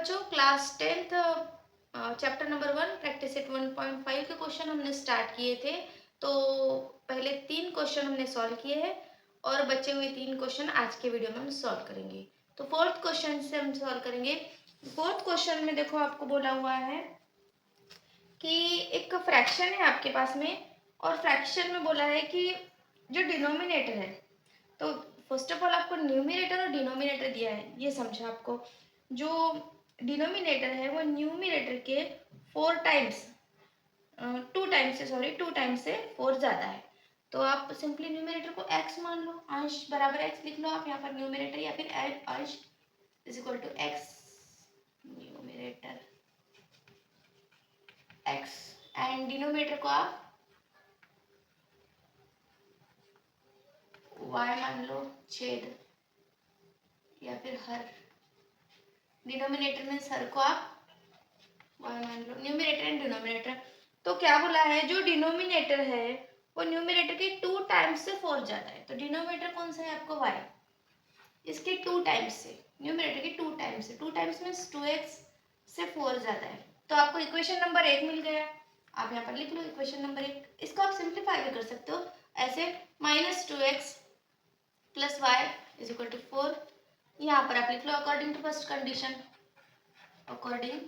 बच्चों, class 10th chapter number 1 practice set 1.5 के question हमने स्टार्ट किए थे। तो पहले 3 क्वेश्चन हमने सॉल्व किए हैं और बचे हुए 3 क्वेश्चन आज के वीडियो में हम सॉल्व करेंगे। तो फोर्थ क्वेश्चन से हम सॉल्व करेंगे। फोर्थ क्वेश्चन में देखो आपको बोला हुआ है कि एक फ्रैक्शन है आपके पास में और फ्रैक्शन में बोला है कि जो डिनोमिनेटर है, तो फर्स्ट ऑफ ऑल आपको न्यूमिनेटर और डिनोमिनेटर दिया है, ये समझा आपको। जो डिनोमिनेटर है वो न्यूमिनेटर के 4 टाइम्स 2 टाइम्स से 2 टाइम्स से 4 ज़्यादा है। तो आप सिंपली न्यूमिनेटर को x मान लो, अंश बराबर x लिख लो आप यहाँ पर न्यूमिनेटर, या फिर अंश is equal to x numerator x and denominator को आप y मान लो, छेद या फिर हर। डिनोमिनेटर में हर को आप y मान लो, न्यूमिनेटर एंड डिनोमिनेटर। तो क्या बोला है, जो डिनोमिनेटर है वो न्यूमिनेटर के 2 टाइम्स से 4 ज्यादा है। तो डिनोमिनेटर कौन सा है आपको y, इसके 2 टाइम्स से, न्यूमिनेटर के 2 टाइम्स से, 2 टाइम्स मीन्स 2x से 4 ज्यादा है। तो आपको इक्वेशन नंबर 1 मिल गया। आप यहाँ पर लिख लो इक्वेशन नंबर 1। इसको आप सिंप्लीफाई भी कर सकते हो ऐसे, -2x plus Y is equal to 4। यहाँ पर आप लिख लो according to first condition, according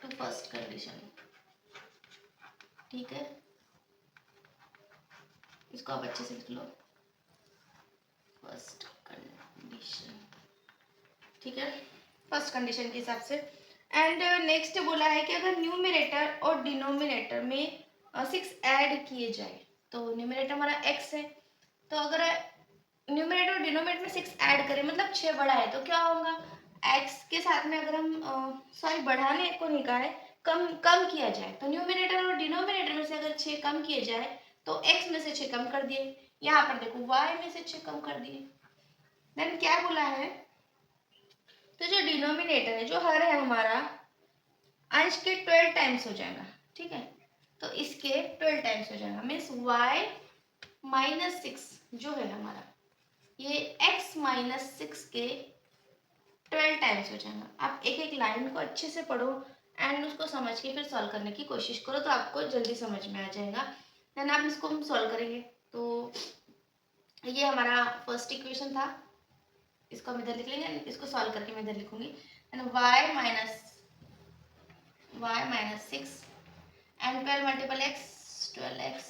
to first condition. ठीक है, इसको आप अच्छे से लिख लो, फर्स्ट कंडीशन। ठीक है, फर्स्ट कंडीशन के हिसाब से। एंड नेक्स्ट बोला है कि अगर न्यूमिनेटर और डिनोमिनेटर में 6 ऐड किए जाए, तो न्यूमिनेटर हमारा x है, तो अगर न्यूमिनेटर और डिनोमिनेटर में 6 ऐड करें, मतलब 6 बड़ा है, तो क्या होगा, x के साथ में अगर हम सॉरी बढ़ाने को नहीं कहा है, कम किया जाए, तो न्यूमिनेटर और डिनोमिनेटर में से अगर 6 कम किए जाए तो x में से 6 कम कर दिए, यहाँ पर देखो y में से 6 कम कर दिए। देन क्या बोला है, तो जो डिनोमिनेटर है, जो हर है हमारा, अंश के 12 टाइम्स हो जाएगा। ठीक है, तो इसके 12 टाइम्स हो जाएगा, मीन्स y माइनस 6 जो है हमारा, ये x माइनस 6 के 12 टाइम्स हो जाएगा। आप एक एक लाइन को अच्छे से पढ़ो एंड उसको समझ के फिर सॉल्व करने की कोशिश करो, तो आपको जल्दी समझ में आ जाएगा। देन आप इसको हम सॉल्व करेंगे। तो ये हमारा फर्स्ट इक्वेशन था, इसको हम इधर लिख लेंगे, इसको सॉल्व करके मैं इधर लिखूंगी। And y minus 6 and 12 multiple x 12x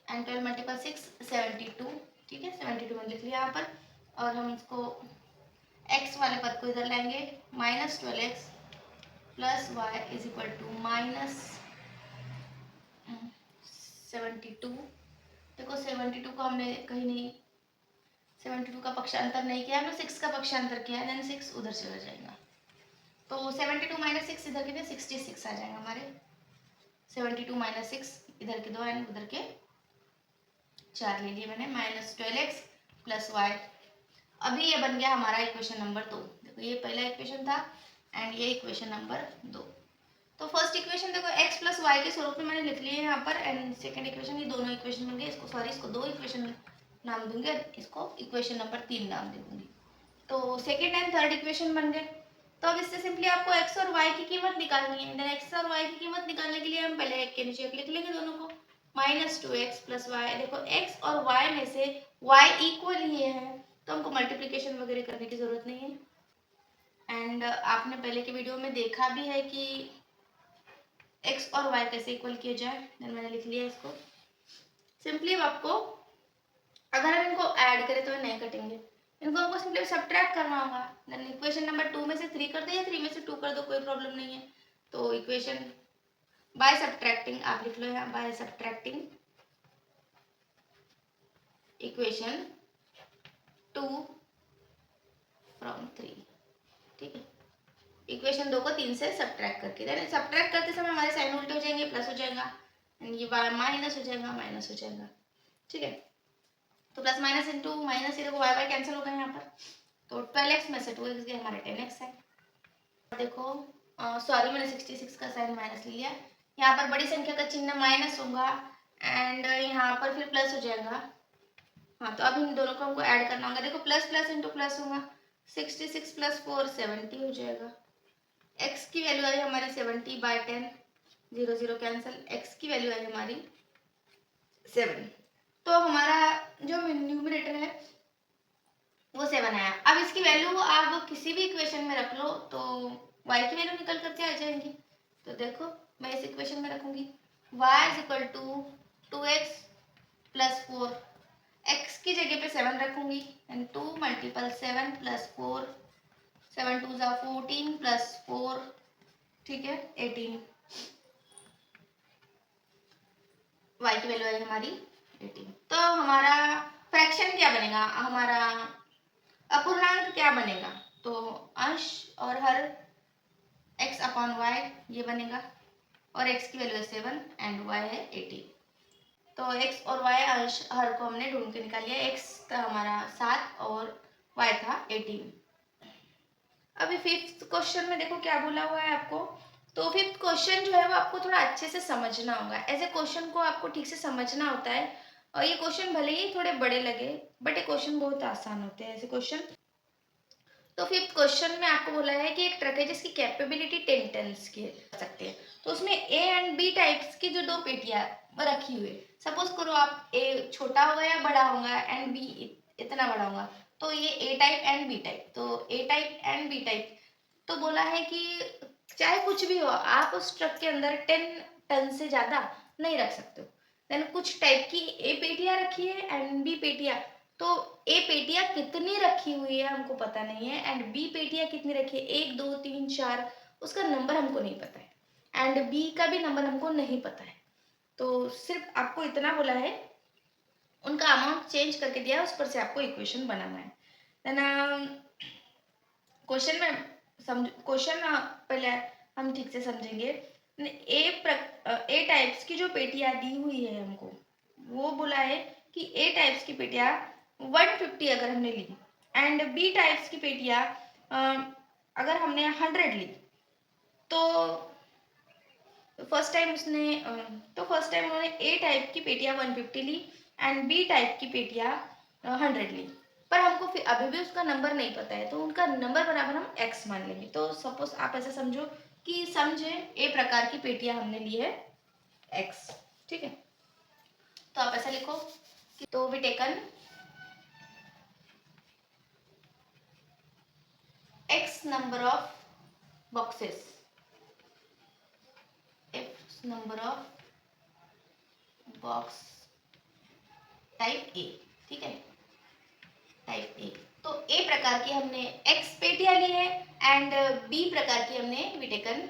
and 12 multiple 6 72। ठीक है, 72 मैंने लिख लिया यहाँ पर। और हम इसको x वाले पद को इधर लाएंगे, -12x plus Y is equal to -72। देखो 72 को हमने कहीं नहीं, 72 का पक्षांतर नहीं किया, हमने 6 का पक्षांतर किया है, देन 6 उधर चला जाएगा। तो 72 माइनस 6 इधर के 66 आ जाएगा हमारे। 72 माइनस 6 इधर के 2 एंड उधर के 4 ले लिए मैंने, -12x प्लस वाई। अभी ये बन गया हमारा इक्वेशन नंबर 2। देखो ये पहला इक्वेशन था एंड ये इक्वेशन नंबर 2। तो फर्स्ट इक्वेशन देखो x प्लस वाई के स्वरूप में मैंने लिख लिए यहाँ पर, एंड सेकंड इक्वेशन, ये दोनों इक्वेशन बन गए। इसको सॉरी, इसको 2 इक्वेशन नाम दूंगी, इसको इक्वेशन नंबर 3 नाम दे दूंगी। तो सेकंड एंड थर्ड इक्वेशन बन गए। तो अब इससे सिंपली आपको x और y की कीमत निकालनी है। देन x और y की कीमत निकालने के लिए हम पहले एक के नीचे एक लिख लेंगे दोनों को, -2x प्लस वाई। देखो x और y में से y इक्वल ही है, तो हमको मल्टीप्लिकेशन वगैरह करने की जरूरत नहीं है। एंड आपने पहले के वीडियो में देखा भी है कि x और y कैसे इक्वल किया जाए। देन मैंने लिख लिया इसको। सिंपली अब आपको, अगर हम इनको ऐड करें तो ये नहीं कटेंगे, इनको हमको सिंपली सब्ट्रैक्ट करना होगा। देन इक्वेशन नंबर 2 में से 3 कर दो या 3 में से 2 कर दो, कोई प्रॉब्लम नहीं है। तो इक्वेशन बाय सब्ट्रैक्टिंग, आप लिख लो यहाँ, बाय सब्ट्रैक्टिंग इक्वेशन 2 फ्रॉम 3। ठीक है, इक्वेशन 2 को 3 से सब्ट्रैक्ट करके, देन सब्ट्रैक्ट करते समय हमारे साइन उल्टे हो जाएंगे, प्लस हो जाएगा, ये माइनस हो जाएगा, माइनस हो जाएगा। ठीक है, तो प्लस माइनस इंटू माइनस, ये देखो वाई वाई कैंसिल हो गए यहाँ पर। तो 12x में से 2x गए, हमारे 10x है। देखो सॉरी, मैंने 66 का साइन माइनस लिया, यहाँ पर बड़ी संख्या का चिन्ह माइनस होगा एंड यहाँ पर फिर प्लस हो जाएगा। हाँ, तो अब इन दोनों को हमको ऐड करना होगा। देखो प्लस प्लस इंटू प्लस होगा, 66 प्लस 4 70 हो जाएगा। x की वैल्यू आई हमारी 70/10, 0 0 कैंसिल, x की वैल्यू आई हमारी 7। तो हमारा जो न्यूमरेटर है वो 7 आया। अब इसकी वैल्यू आप किसी भी इक्वेशन में रख लो तो y की वैल्यू निकल करके आ जाएंगी। तो देखो मैं इस इक्वेशन में रखूंगी y is equal to 2x plus 4, x की जगह पे 7 रखूंगी एंड 2 मल्टीपल 7 प्लस 4, 7 2 जा 14 प्लस 4, ठीक है 18। y की वैल्यू आई हमारी 18। तो हमारा फ्रैक्शन क्या बनेगा, हमारा अपूर्णांक क्या बनेगा, तो अंश और हर x अपॉन वाई ये बनेगा और x की वैल्यू है 7 एंड y है 18। तो x और y अंश हर को हमने ढूंढ के निकाल लिया। x था हमारा 7 और y था 18। अभी फिफ्थ क्वेश्चन में देखो क्या बोला हुआ है आपको। तो फिफ्थ क्वेश्चन जो है वो आपको थोड़ा अच्छे से समझना होगा। ऐसे क्वेश्चन को आपको ठीक से समझना होता है और ये क्वेश्चन भले ही थोड़े बड़े लगे बट ये क्वेश्चन बहुत आसान होते हैं ऐसे क्वेश्चन। तो फिफ्थ क्वेश्चन में आपको बोला है कि एक ट्रक है जिसकी कैपेबिलिटी 10 टन्स की कर सकते हैं। तो उसमें ए एंड बी टाइप्स की जो दो पेटियां रखी हुई है, सपोज करो आप ए छोटा होगा या बड़ा होगा एंड बी इतना बड़ा होगा, तो ये ए टाइप एंड बी टाइप, तो ए टाइप एंड बी टाइप। तो बोला है कि चाहे कुछ भी हो आप उस ट्रक के अंदर 10 टन से ज्यादा नहीं रख सकते हो। देन कुछ टाइप की ए पेटियां रखी है एंड बी पेटियां, तो ए पेटियां कितनी रखी हुई है हमको पता नहीं है एंड बी पेटियां कितनी रखी है, 1 2 3 4, उसका नंबर हमको नहीं पता है एंड बी का भी नंबर हमको नहीं पता है। तो सिर्फ आपको इतना बोला है, उनका अमाउंट चेंज करके दिया है, उस पर से आपको इक्वेशन बनाना है। देन क्वेश्चन में क्वेश्चन पहले हम ठीक से समझेंगे। ए टाइप्स की जो पेटियां दी हुई है हमको, वो बोला है कि ए टाइप्स की पेटियां 150 अगर हमने ली एंड बी टाइप्स की पेटियां अगर हमने 100 ली, तो फर्स्ट टाइम उन्होंने ए टाइप की पेटियां 150 ली एंड बी टाइप की पेटियां 100 ली, पर हमको फिर अभी भी उसका नंबर नहीं पता है, तो उनका नंबर बराबर हम x मान लेंगे। तो सपोज आप ऐसे समझो कि समझे ए प्रकार की पेटियां हमने ली है x, ठीक है। तो आप ऐसा लिखो कि तो we taken x number of boxes, x number of box type A, ठीक है टाइप ए। तो ए प्रकार की हमने x पेटियां ली है एंड बी प्रकार की हमने we taken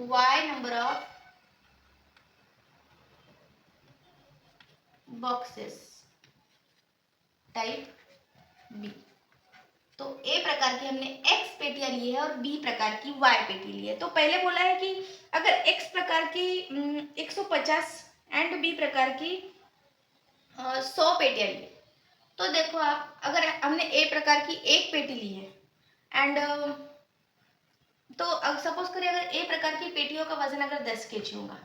y number of boxes type B. तो ए प्रकार की हमने x पेटियां ली है और b प्रकार की y पेटी ली है। तो पहले बोला है कि अगर x प्रकार की 150 एंड b प्रकार की 100 पेटियां ली, तो देखो आप अगर हमने ए प्रकार की एक पेटी ली है एंड तो सपोज करिए अगर ए प्रकार की पेटियों का वजन अगर 10 kg होगा,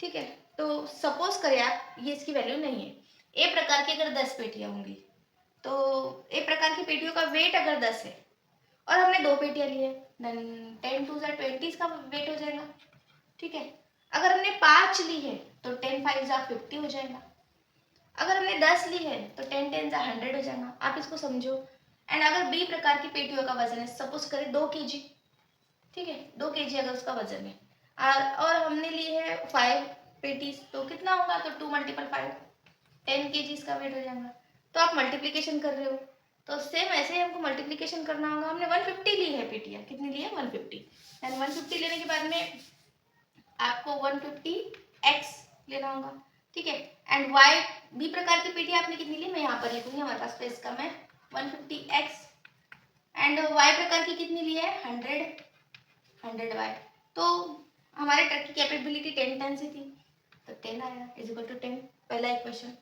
ठीक है। तो सपोज करिए आप, ये इसकी वैल्यू नहीं है, ए प्रकार की अगर 10 पेटियां होंगी, तो ए प्रकार की पेटियों का वेट अगर 10 है और हमने 2 पेटियां ली है, देन 10 2 जा 20 का वेट हो जाएगा, ठीक है। अगर हमने 5 ली है तो 10 5 जा 50 हो जाएगा। अगर हमने 10 ली है तो 10 10 जा 100 हो जाएगा। आप इसको समझो। एंड अगर बी प्रकार की पेटियों का वजन है, सपोज करें 2 kg, ठीक है 2 kg अगर उसका वजन है और हमने ली है 5 पेटीज, तो कितना होगा, तो 2 × 5 10 kg इसका वेट हो जाएगा। तो आप मल्टीप्लीकेशन कर रहे हो, तो सेम ऐसे ही हमको मल्टीप्लीकेशन करना होगा। हमने 150 ली है पेटियां, कितनी ली है 150, एंड 150 लेने के बाद में आपको 150x लेना होगा, ठीक है। एंड y बी प्रकार की पेटी आपने कितनी ली, मैं यहाँ पर लिखूंगी, हमारे पास स्पेस कम है, 150x एंड y प्रकार की कितनी ली है 100y। तो हमारे ट्रक की कैपेबिलिटी 10 टन से थी, तो 10 आया इज इक्वल टू 10, पहला इक्वेशन।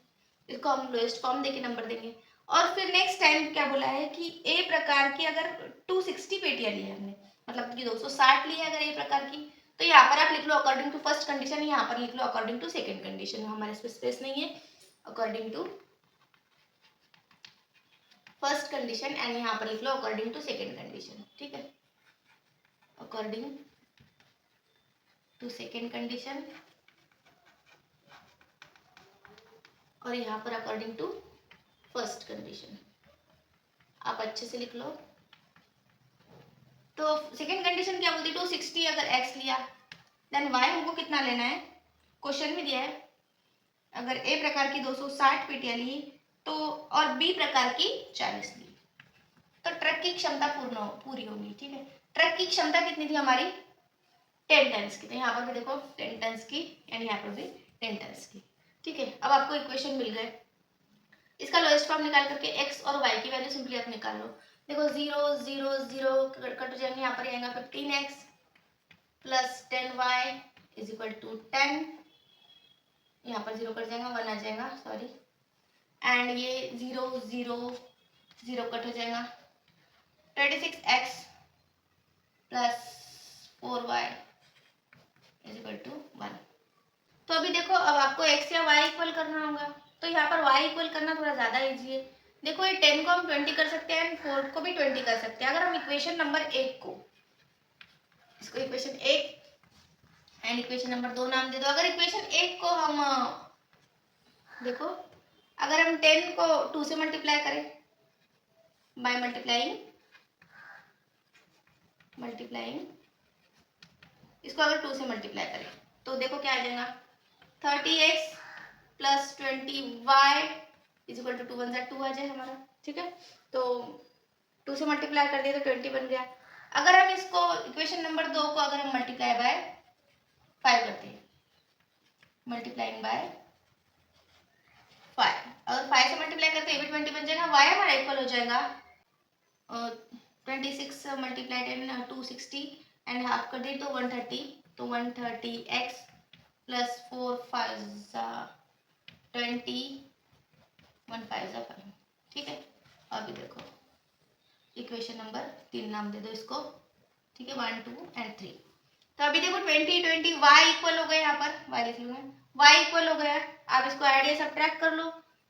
इसको हम लोएस्ट फॉर्म देके नंबर देंगे। और फिर नेक्स्ट टाइम क्या बोला है कि ए प्रकार की अगर 260 पेटियां ली है हमने, मतलब कि 260 ली है अगर ए प्रकार की, तो यहाँ पर आप लिख लो अकॉर्डिंग टू फर्स्ट कंडीशन, यहाँ पर लिख लो अकॉर्डिंग टू सेकंड कंडीशन, हमारे पास स्पेस नहीं है, according to first condition and यहाँ पर लिख लो अकॉर्डिंग टू सेकेंड कंडीशन, ठीक है, अकॉर्डिंग टू सेकेंड कंडीशन और यहाँ पर अकॉर्डिंग टू फर्स्ट कंडीशन, आप अच्छे से लिख लो। तो सेकेंड कंडीशन क्या बोलती है, 260 अगर x लिया देन y हमको कितना लेना है, क्वेश्चन में दिया है। अगर ए प्रकार की 260 पेटियां ली तो और बी प्रकार की 40 ली तो ट्रक की क्षमता पूरी होगी, ठीक है। ट्रक की क्षमता कितनी थी हमारी, 10 टन्स की, तो यहाँ पर भी देखो 10 टन्स की एंड यहाँ पर भी 10 टन्स की, ठीक है। अब आपको इक्वेशन मिल गए, इसका लोएस्ट फॉर्म निकाल करके x और y की वैल्यू सिंपली आप निकाल लो। देखो 0 0 0 कट हो जाएंगे, यहाँ पर आएगा 15x plus 10y is equal to 10, यहाँ पर 0 कट जाएगा, 1 आ जाएगा, सॉरी, एंड ये 0 0 0 कट हो जाएगा, 26x plus 4y is equal to 1। तो अभी देखो, अब आपको x या y इक्वल करना होगा, तो यहाँ पर y इक्वल करना थोड़ा ज़्यादा ईजी है। देखो ये 10 को हम 20 कर सकते हैं एंड 4 को भी 20 कर सकते हैं। अगर हम इक्वेशन नंबर 1 को, इसको इक्वेशन 1 एंड इक्वेशन नंबर 2 नाम दे दो। अगर इक्वेशन 1 को हम देखो, अगर हम 10 को 2 से मल्टीप्लाई करें बाय मल्टीप्लाइंग इसको अगर 2 से मल्टीप्लाई करें तो देखो क्या आ जाएगा, 30x plus 20y is equal to 2 1 2 आ जाए हमारा, ठीक है। तो 2 से मल्टीप्लाई कर दिए तो 20 बन गया। अगर हम इसको इक्वेशन नंबर 2 को अगर हम मल्टीप्लाई बाय 5 करते हैं, मल्टीप्लाइंग बाय 5, अगर 5 से मल्टीप्लाई करते हैं ये भी 20 बन जाएगा, y हमारा इक्वल हो जाएगा 26 मल्टीप्लाई 10 260 एंड हाफ कर दिए तो 130, तो 130x प्लस 4 5 20 1 5 5, ठीक है। अभी देखो इक्वेशन नंबर 3 नाम दे दो इसको, ठीक है, 1 2 एंड 3। तो अभी देखो 20 20 y इक्वल हो गए, यहाँ पर y लिख लूंगा, y इक्वल हो गया। आप इसको आइडिया सब्ट्रैक्ट कर लो,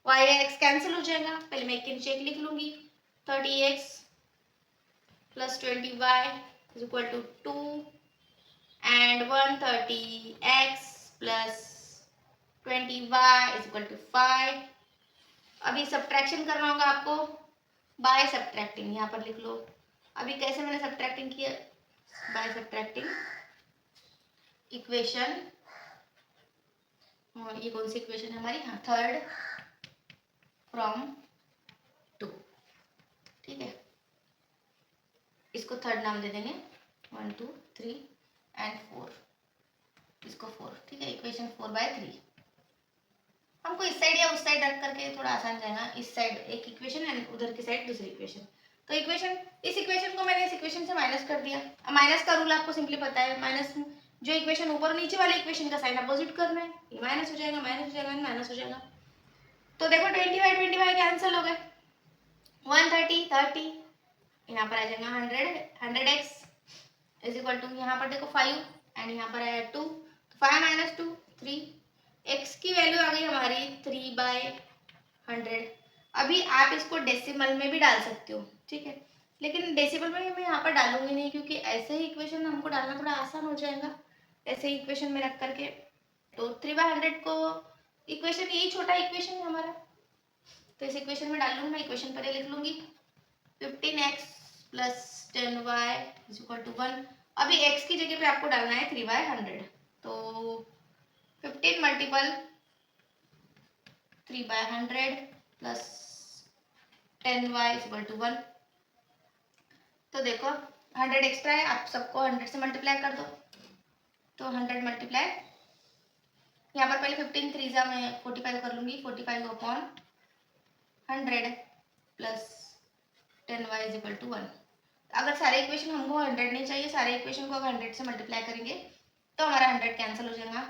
y या x कैंसिल हो जाएगा, पहले मैं एक के नीचे एक लिख लूंगी, 30x plus 20y is equal to 2 and 130x plus 20y is equal to 5। अभी सब्ट्रैक्शन करना होगा आपको बाय सब्ट्रैक्टिंग, यहाँ पर लिख लो। अभी कैसे मैंने सब्ट्रैक्टिंग किया, बाय सब्ट्रैक्टिंग इक्वेशन, ये कौन सी इक्वेशन है हमारी, हाँ, थर्ड फ्रॉम 2, ठीक है, इसको थर्ड नाम दे देंगे, 1 2 3 एंड 4, इसको 4, ठीक है, इक्वेशन 4/3। हमको इस साइड या उस साइड रख करके थोड़ा आसान जाएगा, इस साइड एक इक्वेशन एंड उधर की साइड दूसरी इक्वेशन। तो इक्वेशन, इस इक्वेशन को मैंने इस इक्वेशन से माइनस कर दिया। माइनस का रूल आपको सिंपली पता है, माइनस जो इक्वेशन ऊपर और नीचे वाले इक्वेशन का साइन अपोजिट करना है, ये माइनस हो जाएगा, माइनस हो जाएगा, माइनस हो जाएगा। तो देखो 20/20 कैंसिल हो गए, 130 30, यहाँ पर आ जाएगा 100x इज इक्वल टू, यहाँ पर देखो 5 एंड यहाँ पर आया 2, तो 5 माइनस 2 3, x की वैल्यू आ गई हमारी 3/100। अभी आप इसको डेसिमल में भी डाल सकते हो, ठीक है, लेकिन डेसिमल में मैं यहाँ पर डालूंगी नहीं, क्योंकि ऐसे ही इक्वेशन हमको डालना थोड़ा आसान हो जाएगा, ऐसे ही इक्वेशन में रख करके। तो 3/100 को इक्वेशन, यही छोटा इक्वेशन है हमारा, तो इस इक्वेशन में डाल लूंगी मैं, इक्वेशन पर लिख लूंगी 15x plus 10y is equal to 1। अभी x की जगह पे आपको डालना है 3/100, तो 15 multiple 3/100 plus 10y is equal to 1। तो देखो 100 एक्स्ट्रा है, आप सबको 100 से मल्टीप्लाई कर दो, तो 100 मल्टीप्लाई, यहाँ पर पहले 15 3 मैं 45 कर लूंगी, 45 upon 100 plus 10y is equal to 1। अगर सारे इक्वेशन हमको 100 नहीं चाहिए, सारे इक्वेशन को अगर 100 से मल्टीप्लाई करेंगे तो हमारा 100 कैंसिल हो जाएगा,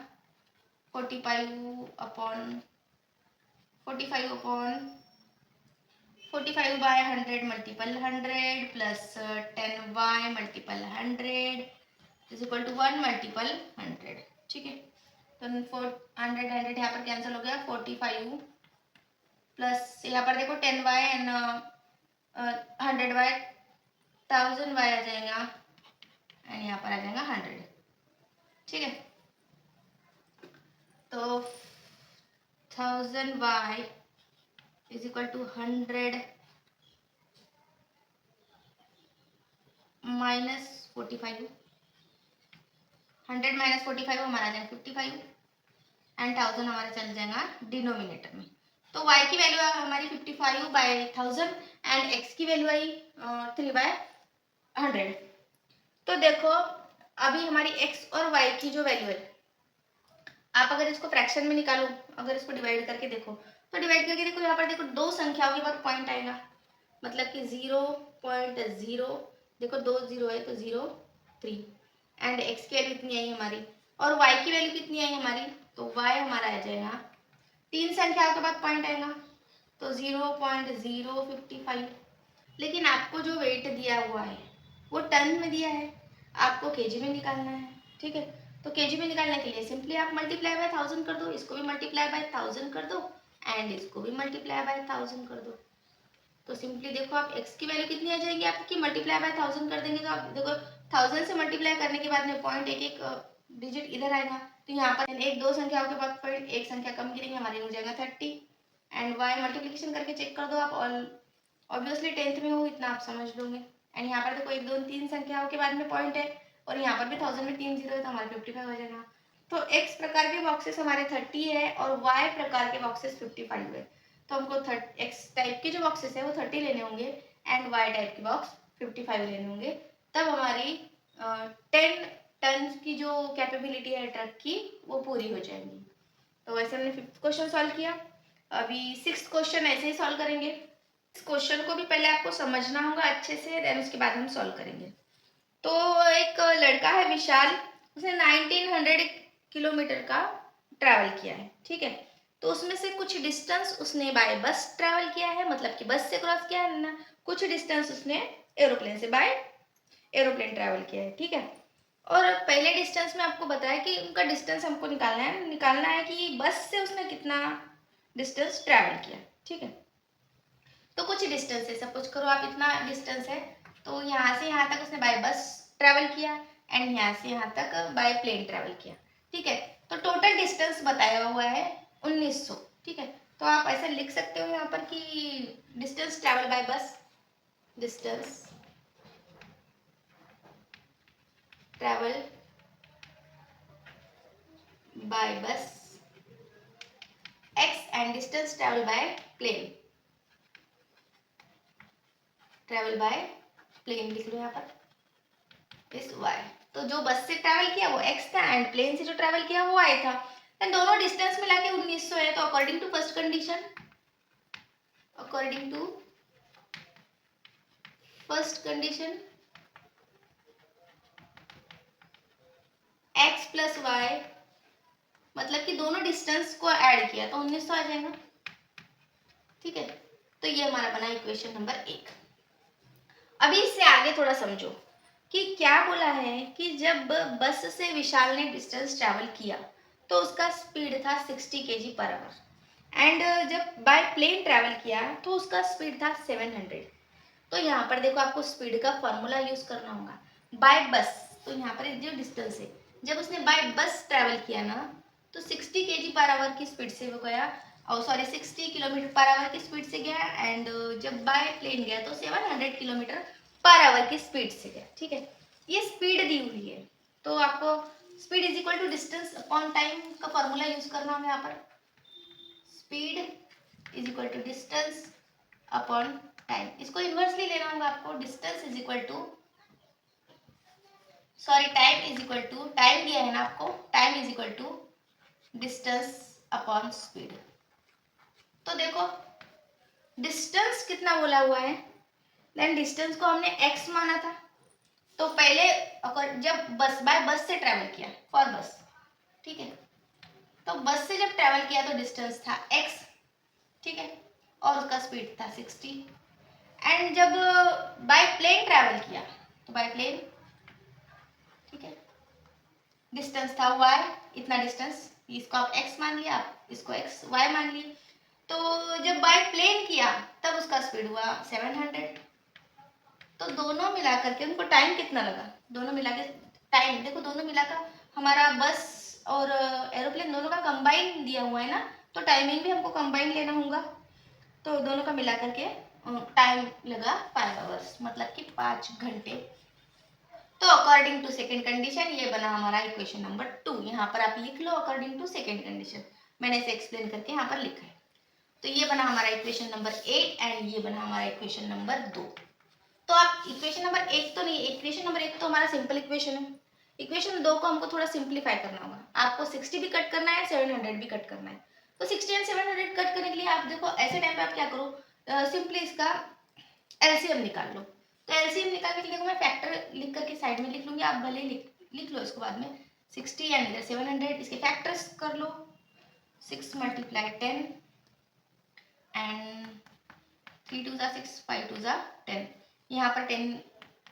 45 upon 45/100 multiple 100 plus 10y multiple 100 is equal to 1 multiple 100, ठीक है। तो 100 यहाँ पर कैंसिल हो गया, 45 प्लस यहाँ पर देखो 10y एंड 100/1000 y आ जाएगा एंड यहाँ पर आ जाएगा 100। ठीक है, तो 1000y is equal to 100 minus 45। 100 minus 45 हमारा आ जाएगा 55 एंड 1000 हमारा चल जाएगा डिनोमिनेटर में। तो y की वैल्यू है हमारी 55/1000 एंड x की वैल्यू आई 3/100। तो देखो अभी हमारी x और y की जो वैल्यू है, आप अगर इसको फ्रैक्शन में निकालो, अगर इसको डिवाइड करके देखो, तो डिवाइड करके देखो यहाँ पर देखो दो संख्याओं के बाद पॉइंट आएगा, मतलब कि 0.0, देखो 2 0 है तो 0.3 एंड x की वैल्यू कितनी आई हमारी और y की वैल्यू कितनी आई हमारी, तो y हमारा आ जाएगा, तीन संख्याओं के बाद पॉइंट आएगा तो 0.055। लेकिन आपको जो वेट दिया हुआ है वो टन में दिया है, आपको केजी में निकालना है। ठीक है, तो केजी में निकालने के लिए सिंपली आप मल्टीप्लाई बाय 1000 कर दो, इसको भी मल्टीप्लाई बाय 1000 कर दो एंड इसको भी मल्टीप्लाई बाय 1000 कर दो। तो सिंपली देखो आप x की वैल्यू कितनी आ जाएगी आपकी, मल्टीप्लाई बाय 1000 कर देंगे तो आप देखो 1000 से मल्टीप्लाई करने के बाद में पॉइंट एक एक डिजिट इधर आएगा, तो यहाँ पर एक दो संख्याओं के बाद पॉइंट एक संख्या कम गिरेंगे, हमारे हो जाएगा 30 एंड y मल्टीप्लिकेशन करके चेक कर दो आप, ऑब्वियसली 10th में हो इतना आप समझ लोगे। एंड यहाँ पर देखो एक दो तीन संख्याओं के बाद में पॉइंट है और यहाँ पर भी 1000 में 3 0 है तो हमारे 55 हो जाएगा। तो x प्रकार के बॉक्सेस हमारे 30 है और y प्रकार के बॉक्सेस 55 है। तो हमको x टाइप के जो बॉक्सेस है वो 30 लेने होंगे एंड y टाइप के बॉक्स 55 लेने होंगे, तब हमारी 10 टन की जो कैपेबिलिटी है ट्रक की वो पूरी हो जाएगी। तो वैसे हमने 5th क्वेश्चन सॉल्व किया, अभी 6th क्वेश्चन ऐसे ही सॉल्व करेंगे। इस क्वेश्चन को भी पहले आपको समझना होगा अच्छे से, देन उसके बाद हम सॉल्व करेंगे। तो एक लड़का है विशाल, उसने 1900 किलोमीटर का ट्रैवल किया है। ठीक है, तो उसमें से कुछ डिस्टेंस उसने बाय बस ट्रैवल किया है, मतलब कि बस से क्रॉस किया है ना, कुछ डिस्टेंस उसने एरोप्लेन से बाय एरोप्लेन ट्रैवल किया है। ठीक है, और पहले डिस्टेंस में आपको बताया कि उनका डिस्टेंस हमको निकालना है कि बस से उसने कितना डिस्टेंस ट्रैवल किया। ठीक है, तो कुछ डिस्टेंस है, सपोज करो आप इतना डिस्टेंस है, तो यहाँ से यहाँ तक उसने बाय बस ट्रैवल किया एंड यहाँ से यहाँ तक बाय प्लेन ट्रैवल किया। ठीक है, तो टोटल डिस्टेंस बताया हुआ है 1900। ठीक है, तो आप ऐसा लिख सकते हो यहाँ पर कि distance travel by bus, distance travel by bus x and distance travel by plane, travel by plane लिख लो यहाँ पर इस y। तो जो बस से ट्रैवल किया वो x था एंड प्लेन से जो ट्रैवल किया वो y था, एंड दोनों डिस्टेंस मिला के 1900 है। तो according to first condition, according to first condition x plus y, मतलब कि दोनों डिस्टेंस को ऐड किया तो 1900 आ जाएगा। ठीक है, तो ये हमारा बना इक्वेशन नंबर 1। अभी इससे आगे थोड़ा समझो कि क्या बोला है कि जब बस से विशाल ने डिस्टेंस ट्रैवल किया तो उसका स्पीड था 60 kg/h एंड जब बाय प्लेन ट्रैवल किया तो उसका स्पीड था 700। तो यहाँ पर देखो आपको स्पीड का फॉर्मूला यूज करना होगा बाय बस। तो यहाँ पर जो डिस्टेंस है, जब उसने बाय बस ट्रैवल किया ना तो 60 kg/h की स्पीड से वो गया, और सॉरी 60 km/h की स्पीड से गया एंड जब बाय प्लेन गया तो 700 km/h की स्पीड से गया। ठीक है, ये स्पीड दी हुई है, तो आपको speed is equal to distance upon time का फॉर्मूला यूज करना होगा यहाँ पर, speed is equal to distance upon time. इसको इनवर्सली लेना होगा आपको, distance is equal to sorry time is equal to, time दिया है ना आपको, time is equal to distance upon speed. तो देखो डिस्टेंस कितना बोला हुआ है, देन डिस्टेंस को हमने x माना था, तो पहले जब बस बाय बस से ट्रैवल किया फॉर बस, ठीक है, तो बस से जब ट्रैवल किया तो डिस्टेंस था x, ठीक है, और उसका स्पीड था 60 एंड जब बाय प्लेन ट्रैवल किया तो बाय प्लेन, ठीक है, डिस्टेंस था y, इतना डिस्टेंस, इसको आप x मान लिया, आप इसको y मान लिए, तो जब बाय प्लेन किया तब उसका स्पीड हुआ 700 तो दोनों मिला करके उनको टाइम कितना लगा, दोनों मिला के टाइम देखो, दोनों मिला कर हमारा बस और एरोप्लेन दोनों का कंबाइन दिया हुआ है ना, तो टाइमिंग भी हमको कंबाइन लेना होगा। तो दोनों का मिला करके टाइम लगा 5 आवर्स, मतलब कि 5 घंटे। तो अकॉर्डिंग टू सेकेंड कंडीशन ये बना हमारा इक्वेशन नंबर 2। यहाँ पर आप लिख लो अकॉर्डिंग टू सेकेंड कंडीशन, मैंने इसे एक्सप्लेन करके यहाँ पर लिखा है। तो ये बना हमारा इक्वेशन नंबर 8 एंड ये बना हमारा इक्वेशन नंबर 2। तो आप इक्वेशन नंबर 1 तो नहीं, इक्वेशन नंबर 1 तो हमारा सिंपल इक्वेशन है। इक्वेशन 2 को हमको थोड़ा सिंप्लीफाई करना होगा। आपको 60 भी कट करना है, 700 भी कट करना है। तो 60 एंड 700 कट करने के लिए आप देखो ऐसे टाइम पे आप क्या करो, सिंपली इसका एलसीएम निकाल लो। तो एलसीएम निकालने के लिए मैं फैक्टर लिख करके साइड में लिख लूंगी, आप भले लिख लो इसको बाद में। 60 एंड इधर 700, इसके फैक्टर्स कर लो। 6 मल्टीप्लाई 10 एंड 3 2 जा 6, 5 2 जा 10। यहाँ पर 10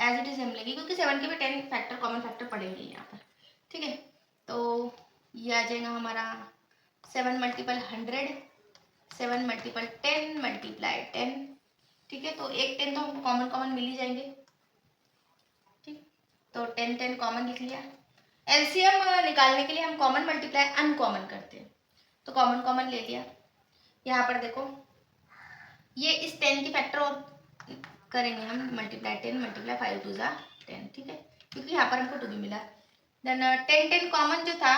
एज इट इज हम लेंगे क्योंकि 7 के भी 10 फैक्टर कॉमन फैक्टर पड़ेंगे यहाँ पर, ठीक है। तो ये आ जाएगा हमारा 7 मल्टीपल 100, 7 मल्टीपल 10 मल्टीप्लाई 10, ठीक है। तो एक 10 तो हमको कॉमन कॉमन मिल ही जाएंगे, ठीक। तो 10 10 कॉमन लिख लिया। एलसीएम निकालने के लिए हम कॉमन मल्टीप्लाई अनकॉमन करते हैं, तो कॉमन कॉमन ले लिया। यहाँ पर देखो ये इस 10 की फैक्टर और करेंगे हम, मल्टीप्लाई 10 मल्टीप्लाई 5 2 जा 10, ठीक है, क्योंकि यहाँ पर हमको 2 भी मिला। देन 10 10 कॉमन जो था,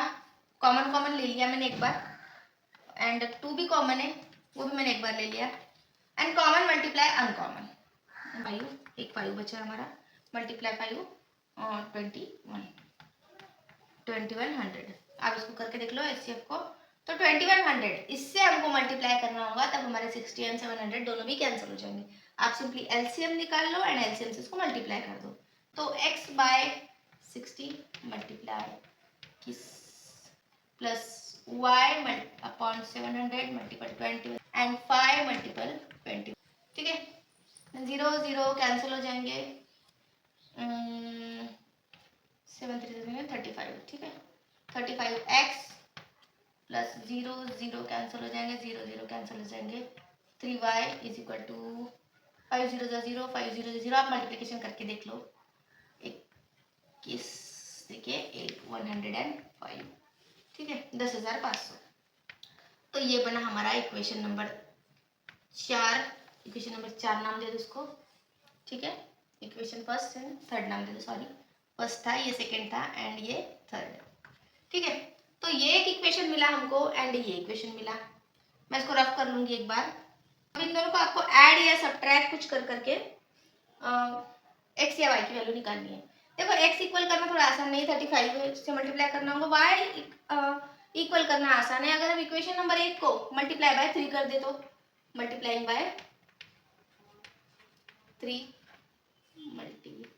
कॉमन कॉमन ले लिया मैंने एक बार, एंड 2 भी कॉमन है, वो भी मैंने एक बार ले लिया। एंड कॉमन मल्टीप्लाई अनकॉमन, 5, एक 5 बचा हमारा, मल्टीप्लाई 5 और 2100। आप इसको करके देख लो एचसीएफ को। तो 2100 इससे हमको मल्टीप्लाई करना होगा, तब हमारे 60 एंड 700 दोनों भी कैंसिल हो जाएंगे। आप सिंपली एलसीएम निकाल लो एंड एलसीएम से इसको मल्टीप्लाई कर दो। तो x by 60 multiply plus y upon 700 multiple 20 and 5 multiple 20, ठीक है। 0 0 कैंसिल हो जाएंगे, 7 3 35, ठीक है। 35x प्लस 0 0 कैंसिल हो जाएंगे, 0 0 कैंसिल हो जाएंगे, 3y इज इक्वल टू 5 0 0 5 0 0। आप मल्टीप्लिकेशन करके देख लो, 21 देखिए 105, ठीक है, 10,500। तो ये बना हमारा इक्वेशन नंबर 4। इक्वेशन नंबर 4 नाम दे दो इसको, ठीक है। इक्वेशन फर्स्ट एंड थर्ड नाम दे दो, सॉरी फर्स्ट था, ये सेकेंड था एंड ये थर्ड, ठीक है। तो ये एक इक्वेशन मिला हमको एंड ये इक्वेशन मिला। मैं इसको रफ कर लूंगी एक बार। अब इन दोनों को आपको ऐड या सब्ट्रैक्ट कुछ कर करके एक्स या वाई की वैल्यू निकालनी है। देखो एक्स इक्वल करना थोड़ा आसान नहीं, 35 से मल्टीप्लाई करना होगा। वाई इक्वल करना आसान है। अगर हम इक्वेशन नंबर 1 को मल्टीप्लाई बाय 3 कर दे तो मल्टीप्लाइंग बाय 3 मल्टीप्लाइंग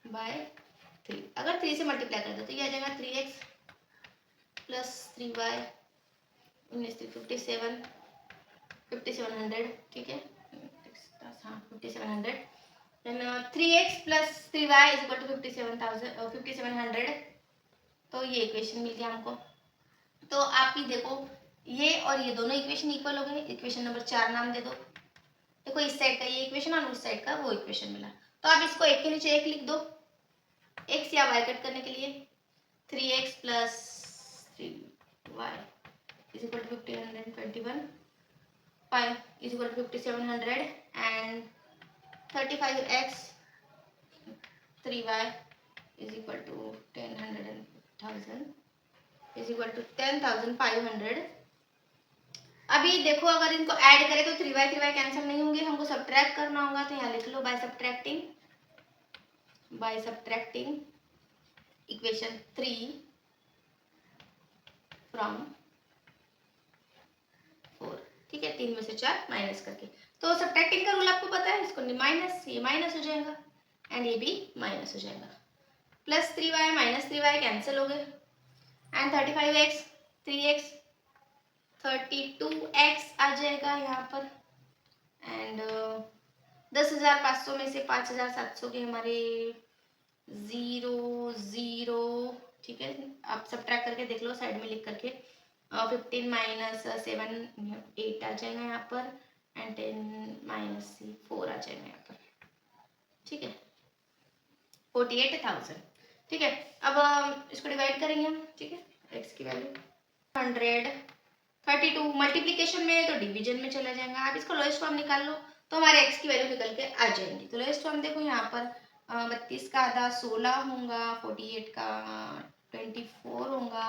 बाय 3, अगर 3 से मल्टीप्लाई कर दो तो ये आ जाएगा 3x प्लस 3y 57 5700, ठीक है। हाँ 5700, then 3x plus 3y is equal to 5700। तो ये इक्वेशन मिल गया हमको। तो आप ही देखो ये और ये दोनों इक्वेशन इक्वल हो गए। इक्वेशन नंबर 4 नाम दे दो। देखो इस साइड का ये इक्वेशन और उस साइड का वो इक्वेशन मिला। तो आप इसको एक के नीचे एक लिख दो, x या y कट करने के लिए 3x plus 3y is equal to 1521, 5 is equal to 5700 and 35x 3y is equal to 10,000 is equal to 10,500। अभी देखो अगर इनको ऐड करें तो 3y कैंसिल नहीं होंगे, हमको सब्ट्रैक्ट करना होगा। तो यहाँ लिख लो बाय सब्ट्रैक्टिंग इक्वेशन 3 फ्रॉम 4, ठीक है। 3 में से 4 माइनस करके। तो सब्ट्रैक्टिंग का रूल आपको पता है, इसको माइनस, ये माइनस हो जाएगा एंड ये भी माइनस हो जाएगा। Plus 3y minus 3y cancel हो गए एंड 35x 3x 32x आ जाएगा यहाँ पर एंड 10,500 में से 5,700 के हमारे 0 0, ठीक है। आप सब्ट्रैक्ट करके देख लो साइड में लिख करके। 15 माइनस 7 8 आ जाएगा यहाँ पर एंड 10 माइनस सी 4 आ जाएगा यहाँ पर, ठीक है, 48,000। ठीक है, अब इसको डिवाइड करेंगे हम, ठीक है, एक्स की वैल्यू 132 मल्टीप्लीकेशन में तो डिवीजन में चला जाएगा। आप इसको लोएस्ट फॉर्म निकाल लो तो हमारे एक्स की वैल्यू निकल के आ जाएंगी। तो लोएस्ट फॉर्म देखो यहाँ पर 32 का आधा 16 होगा, 48 का 24 होगा,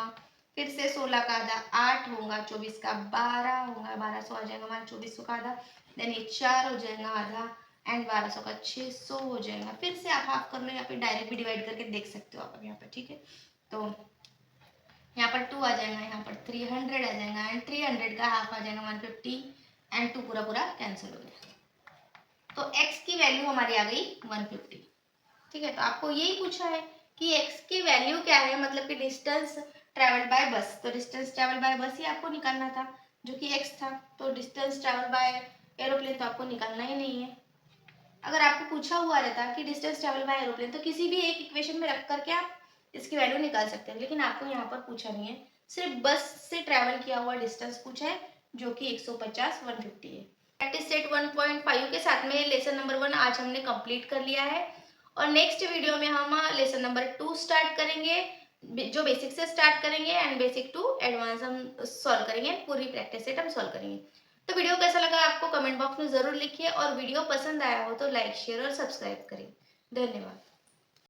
फिर से 16 का आधा 8 होगा, 24 का 12 होगा, 1200 आ जाएगा हमारा 2400 का आधा, देन ये 4 हो जाएगा आधा, एंड 1200 का 600 हो जाएगा। फिर से आप हाफ कर लो या फिर डायरेक्ट भी डिवाइड करके देख सकते हो आप यहाँ पर, ठीक है। तो यहाँ पर 2 आ जाएगा, यहाँ पर 300 आ जाएगा, एंड 300 का हाफ आ जाएगा 150, एंड 2 पूरा पूरा कैंसिल हो गया। तो x की वैल्यू हमारी आ गई 150। ठीक है, तो आपको यही पूछा है कि x की वैल्यू क्या है, मतलब कि डिस्टेंस ट्रेवल्ड बाय बस। तो डिस्टेंस ट्रेवल्ड बाय बस ही आपको निकालना था, जो कि x था। तो डिस्टेंस ट्रेवल्ड बाय एरोप्लेन तो आपको निकालना ही नहीं है। अगर आपको पूछा हुआ रहता कि डिस्टेंस ट्रेवल बाय एरोप्लेन, तो किसी भी एक इक्वेशन में रख करके आप इसकी वैल्यू निकाल सकते हैं, लेकिन आपको यहाँ पर पूछा नहीं है, सिर्फ बस से ट्रैवल किया हुआ डिस्टेंस पूछा है, जो कि 150 150 है। प्रैक्टिस सेट 1.5 के साथ में लेसन नंबर 1 आज हमने कंप्लीट कर लिया है, और नेक्स्ट वीडियो में हम लेसन नंबर 2 स्टार्ट करेंगे, जो बेसिक से स्टार्ट करेंगे, एंड बेसिक टू एडवांस हम सॉल्व करेंगे, पूरी प्रैक्टिस सेट हम सॉल्व करेंगे। तो वीडियो कैसा लगा आपको कमेंट बॉक्स में ज़रूर लिखिए, और वीडियो पसंद आया हो तो लाइक शेयर और सब्सक्राइब करें। धन्यवाद।